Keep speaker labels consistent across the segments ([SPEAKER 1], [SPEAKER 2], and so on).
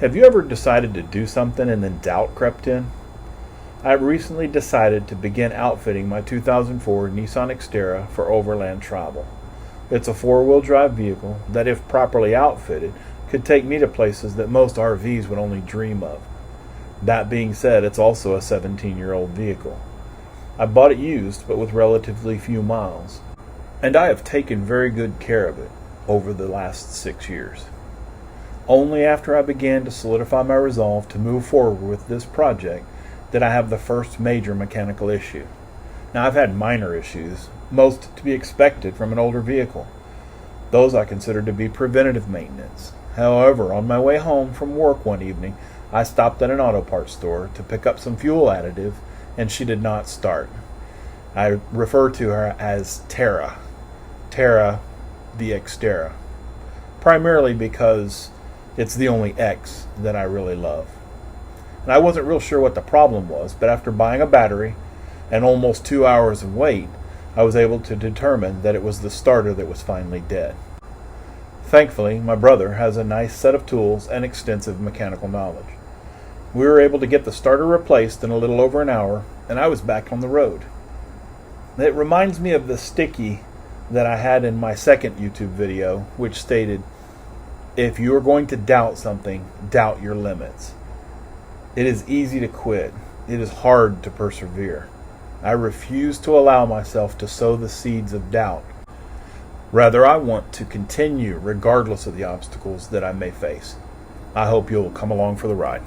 [SPEAKER 1] Have you ever decided to do something and then doubt crept in? I recently decided to begin outfitting my 2004 Nissan Xterra for overland travel. It's a four-wheel drive vehicle that, if properly outfitted, could take me to places that most RVs would only dream of. That being said, it's also a 17-year-old vehicle. I bought it used, but with relatively few miles, and I have taken very good care of it over the last 6 years. Only after I began to solidify my resolve to move forward with this project did I have the first major mechanical issue. Now, I've had minor issues, most to be expected from an older vehicle. Those I consider to be preventative maintenance. However, on my way home from work one evening, I stopped at an auto parts store to pick up some fuel additive, and she did not start. I refer to her as Tara the Xterra, primarily because it's the only X that I really love. And I wasn't real sure what the problem was, but after buying a battery and almost 2 hours of wait, I was able to determine that it was the starter that was finally dead. Thankfully, my brother has a nice set of tools and extensive mechanical knowledge. We were able to get the starter replaced in a little over an hour, and I was back on the road. It reminds me of the sticky that I had in my second YouTube video, which stated, "If you are going to doubt something, doubt your limits." It is easy to quit. It is hard to persevere. I refuse to allow myself to sow the seeds of doubt. Rather, I want to continue regardless of the obstacles that I may face. I hope you'll come along for the ride.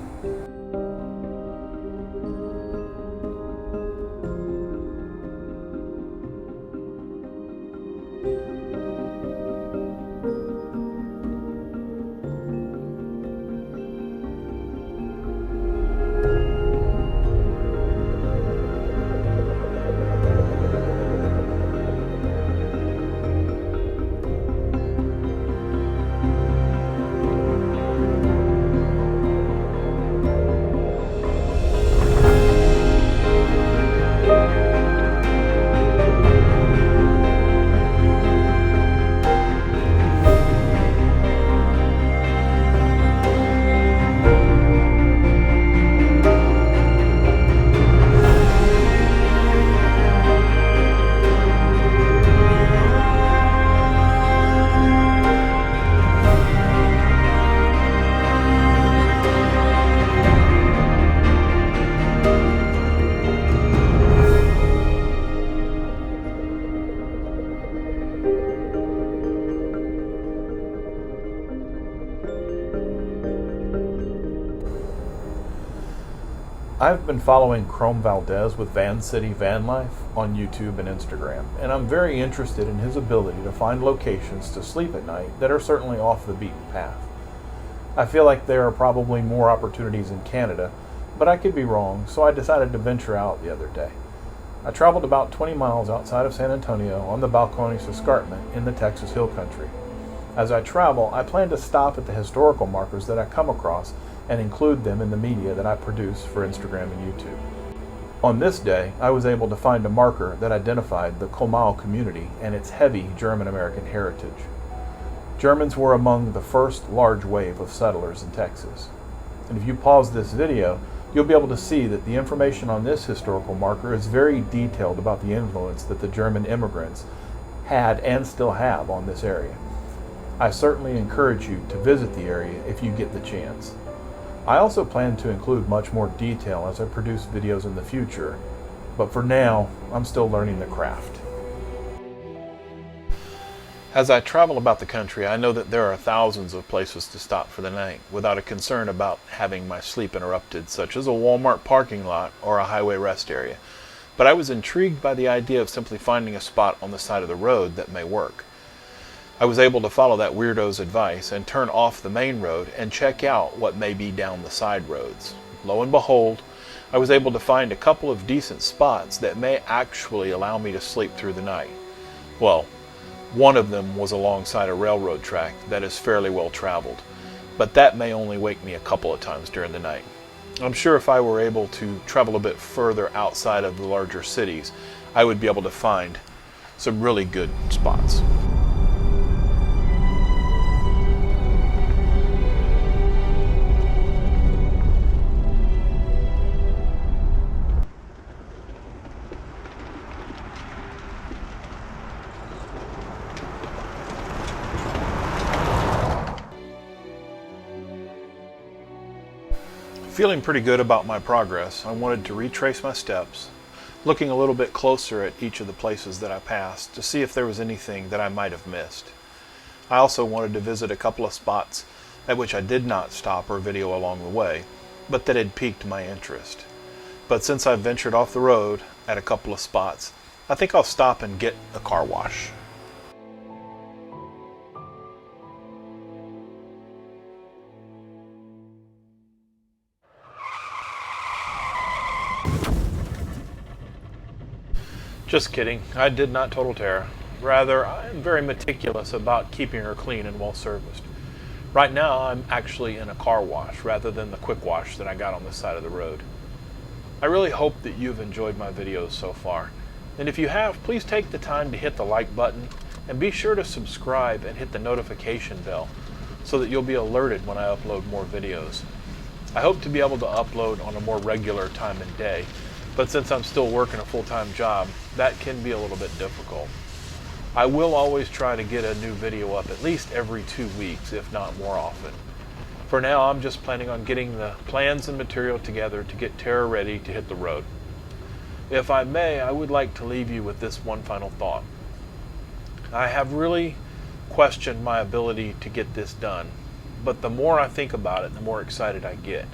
[SPEAKER 1] I've been following Chrome Valdez with Van City Van Life on YouTube and Instagram, and I'm very interested in his ability to find locations to sleep at night that are certainly off the beaten path. I feel like there are probably more opportunities in Canada, but I could be wrong, so I decided to venture out the other day. I traveled about 20 miles outside of San Antonio on the Balcones Escarpment in the Texas Hill Country. As I travel, I plan to stop at the historical markers that I come across and include them in the media that I produce for Instagram and YouTube. On this day, I was able to find a marker that identified the Comal community and its heavy German-American heritage. Germans were among the first large wave of settlers in Texas. And if you pause this video, you'll be able to see that the information on this historical marker is very detailed about the influence that the German immigrants had and still have on this area. I certainly encourage you to visit the area if you get the chance. I also plan to include much more detail as I produce videos in the future, but for now, I'm still learning the craft. As I travel about the country, I know that there are thousands of places to stop for the night without a concern about having my sleep interrupted, such as a Walmart parking lot or a highway rest area. But I was intrigued by the idea of simply finding a spot on the side of the road that may work. I was able to follow that weirdo's advice and turn off the main road and check out what may be down the side roads. Lo and behold, I was able to find a couple of decent spots that may actually allow me to sleep through the night. Well, one of them was alongside a railroad track that is fairly well traveled, but that may only wake me a couple of times during the night. I'm sure if I were able to travel a bit further outside of the larger cities, I would be able to find some really good spots. Feeling pretty good about my progress, I wanted to retrace my steps, looking a little bit closer at each of the places that I passed to see if there was anything that I might have missed. I also wanted to visit a couple of spots at which I did not stop or video along the way, but that had piqued my interest. But since I've ventured off the road at a couple of spots, I think I'll stop and get a car wash. Just kidding, I did not total Tara. Rather, I am very meticulous about keeping her clean and well serviced. Right now, I'm actually in a car wash rather than the quick wash that I got on the side of the road. I really hope that you've enjoyed my videos so far. And if you have, please take the time to hit the like button and be sure to subscribe and hit the notification bell so that you'll be alerted when I upload more videos. I hope to be able to upload on a more regular time and day, but since I'm still working a full-time job, that can be a little bit difficult. I will always try to get a new video up at least every 2 weeks, if not more often. For now, I'm just planning on getting the plans and material together to get Tara ready to hit the road. If I may, I would like to leave you with this one final thought. I have really questioned my ability to get this done, but the more I think about it, the more excited I get.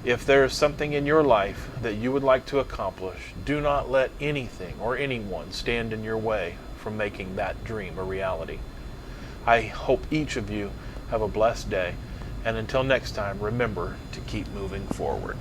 [SPEAKER 1] If there is something in your life that you would like to accomplish, do not let anything or anyone stand in your way from making that dream a reality. I hope each of you have a blessed day, and until next time, remember to keep moving forward.